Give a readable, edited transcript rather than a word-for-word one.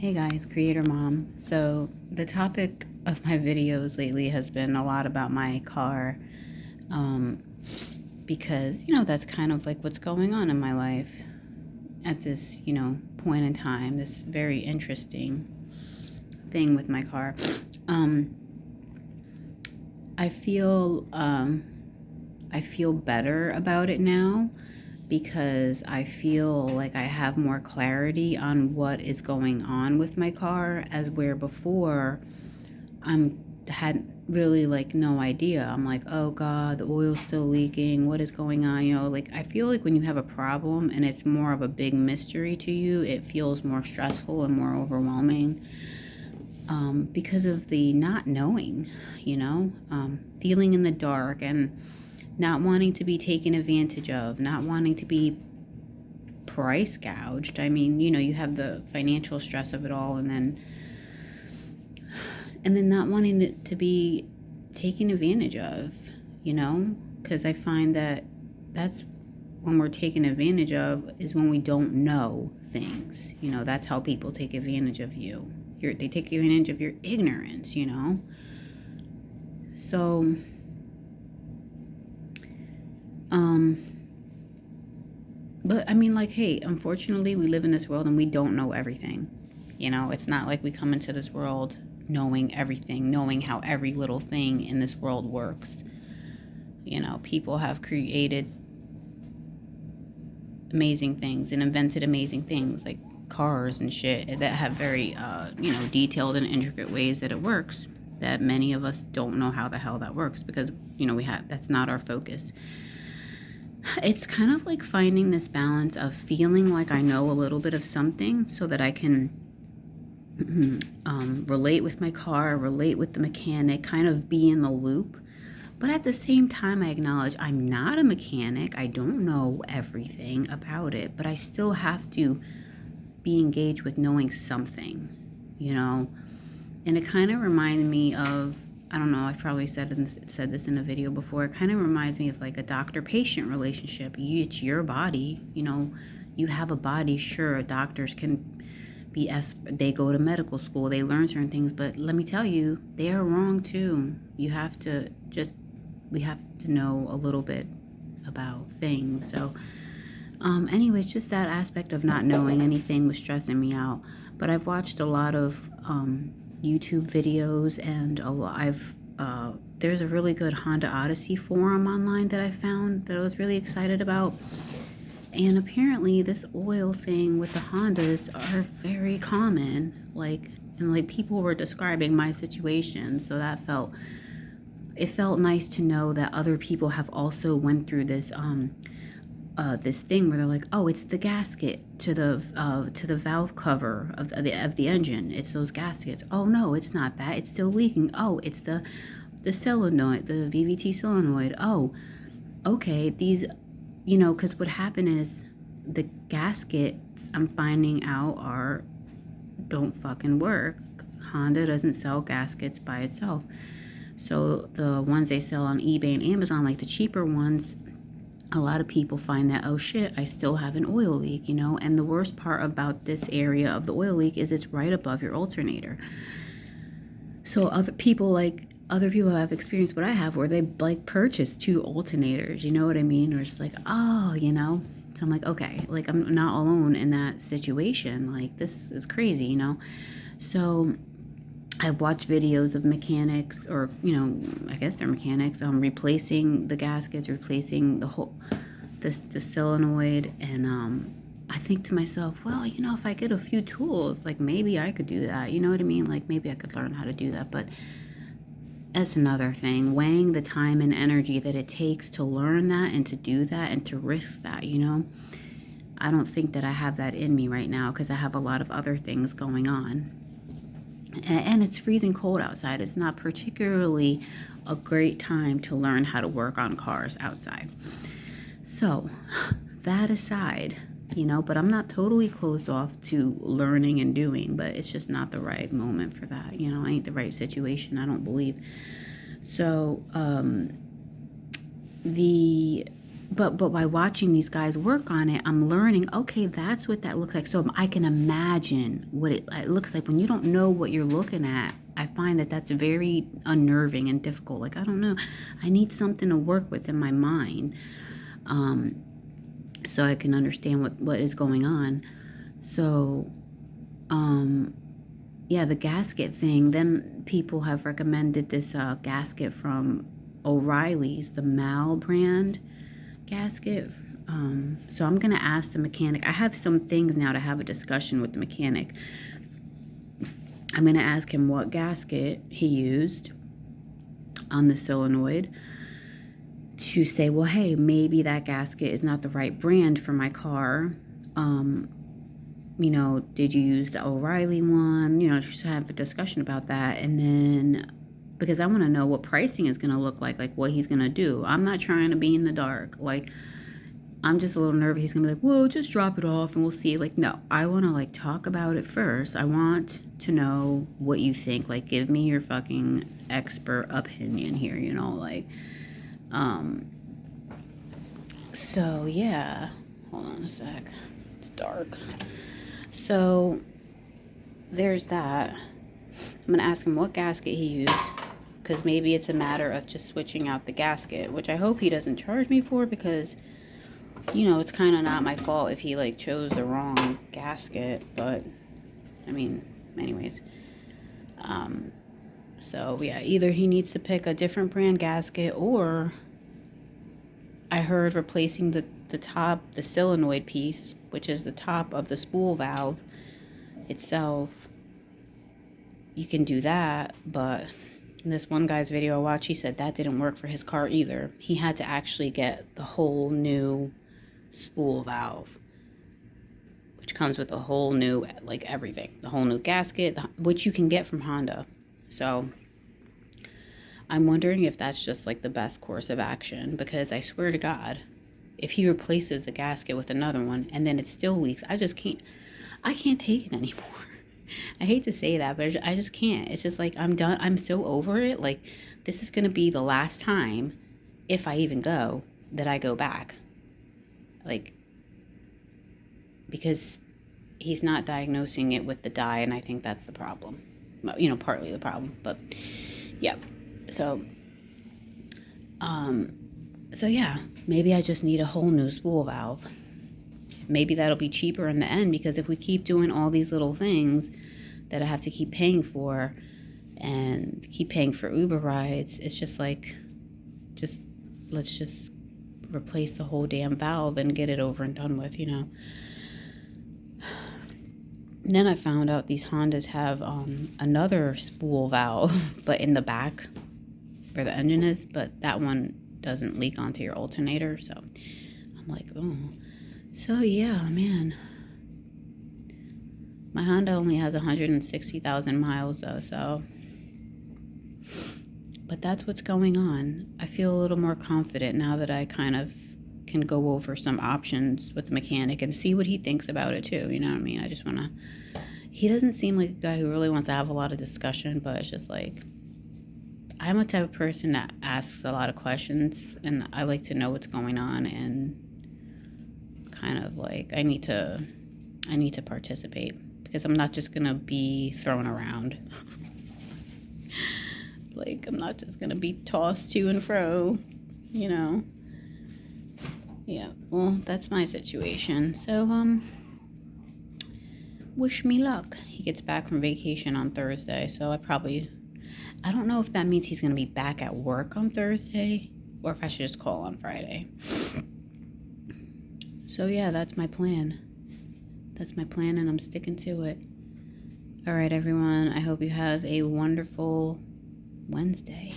Hey guys, Creator Mom. So, the topic of my videos lately has been a lot about my car um, because, that's kind of like what's going on in my life at this, point in time, this very interesting thing with my car. Um, I feel I feel better about it now because I feel like I have more clarity on what is going on with my car, as where before had really like no idea. I'm like, oh God, the oil's still leaking. What is going on? Like I feel like when you have a problem and it's more of a big mystery to you, it feels more stressful and more overwhelming because of the not knowing, feeling in the dark and not wanting to be taken advantage of, not wanting to be price gouged. I mean, you have the financial stress of it all, and then not wanting it to be taken advantage of, because I find that that's when we're taken advantage of is when we don't know things. That's how people take advantage of you. They take advantage of your ignorance, So, but I mean, like, hey, unfortunately, we live in this world and we don't know everything. It's not like we come into this world knowing everything, knowing how every little thing in this world works. People have created amazing things and invented amazing things like cars and shit that have very, detailed and intricate ways that it works that many of us don't know how the hell that works because, that's not our focus. It's kind of like finding this balance of feeling like I know a little bit of something so that I can relate with my car, relate with the mechanic, kind of be in the loop. But at the same time, I acknowledge I'm not a mechanic. I don't know everything about it, but I still have to be engaged with knowing something, And it kind of reminded me of, I don't know, I've probably said this in a video before. It kind of reminds me of like a doctor-patient relationship. It's your body, you have a body. Sure, doctors can they go to medical school, they learn certain things, but let me tell you, they are wrong too. We have to know a little bit about things. So, anyways, just that aspect of not knowing anything was stressing me out. But I've watched a lot of YouTube videos, and there's a really good Honda Odyssey forum online that I found that I was really excited about. And apparently this oil thing with the Hondas are very common. And people were describing my situation. So it felt nice to know that other people have also went through this this thing where they're like, oh, it's the gasket to the valve cover of the engine. It's those gaskets. Oh no, it's not that. It's still leaking. Oh, it's the solenoid, the VVT solenoid. Oh, okay. These, because what happened is the gaskets I'm finding out don't fucking work. Honda doesn't sell gaskets by itself. So the ones they sell on eBay and Amazon, like the cheaper ones, a lot of people find that, oh shit, I still have an oil leak, And the worst part about this area of the oil leak is it's right above your alternator. So other people have experienced what I have, where they like purchase 2 alternators, you know what I mean? Or it's like, oh, So I'm like, okay, like I'm not alone in that situation. Like this is crazy, So I've watched videos of mechanics, or I guess they're mechanics, replacing the gaskets, replacing the solenoid, and I think to myself, well, if I get a few tools, like maybe I could do that. You know what I mean? Like maybe I could learn how to do that, but that's another thing. Weighing the time and energy that it takes to learn that and to do that and to risk that, I don't think that I have that in me right now because I have a lot of other things going on. And it's freezing cold outside. It's not particularly a great time to learn how to work on cars outside. So, that aside, but I'm not totally closed off to learning and doing, but it's just not the right moment for that. Ain't the right situation, I don't believe. So, but by watching these guys work on it, I'm learning, okay, that's what that looks like. So I can imagine what it looks like when you don't know what you're looking at. I find that that's very unnerving and difficult. Like, I don't know. I need something to work with in my mind, so I can understand what is going on. So, yeah, the gasket thing. Then people have recommended this gasket from O'Reilly's, the Mal brand gasket. So I'm gonna ask the mechanic. I have some things now to have a discussion with the mechanic. I'm gonna ask him what gasket he used on the solenoid, to say, well, hey, maybe that gasket is not the right brand for my car. Did you use the O'Reilly one? Just have a discussion about that. And then, because I want to know what pricing is going to look like what he's going to do. I'm not trying to be in the dark. I'm just a little nervous. He's going to be like, well, just drop it off and we'll see. No, I want to talk about it first. I want to know what you think. Give me your fucking expert opinion here, So yeah, hold on a sec. It's dark. So there's that. I'm going to ask him what gasket he used, because maybe it's a matter of just switching out the gasket, which I hope he doesn't charge me for, because it's kind of not my fault if he chose the wrong gasket. But anyways, so yeah, either he needs to pick a different brand gasket, or I heard replacing the solenoid piece, which is the top of the spool valve itself. You can do that, but in this one guy's video I watched, he said that didn't work for his car either. He had to actually get the whole new spool valve, which comes with a whole new, everything, the whole new gasket, which you can get from Honda. So I'm wondering if that's just the best course of action, because I swear to God, if he replaces the gasket with another one and then it still leaks, I can't take it anymore. I hate to say that, but I just can't. It's just I'm done. I'm so over it. This is going to be the last time, if I even go, that I go back. Because he's not diagnosing it with the dye, and I think that's the problem. Partly the problem, but yeah. So yeah, maybe I just need a whole new spool valve. Maybe that'll be cheaper in the end, because if we keep doing all these little things that I have to keep paying for and keep paying for Uber rides, it's just let's just replace the whole damn valve and get it over and done with, Then I found out these Hondas have another spool valve, but in the back where the engine is, but that one doesn't leak onto your alternator. So I'm like, oh. So yeah, man. My Honda only has 160,000 miles though, so. But that's what's going on. I feel a little more confident now that I kind of can go over some options with the mechanic and see what he thinks about it too. You know what I mean? I just want to. He doesn't seem like a guy who really wants to have a lot of discussion, but it's just I'm a type of person that asks a lot of questions, and I like to know what's going on, and kind of I need to participate, because I'm not just gonna be thrown around. I'm not just gonna be tossed to and fro, Yeah, well, that's my situation. So, wish me luck. He gets back from vacation on Thursday, so I don't know if that means he's gonna be back at work on Thursday, or if I should just call on Friday. So yeah, that's my plan. And I'm sticking to it. All right, everyone. I hope you have a wonderful Wednesday.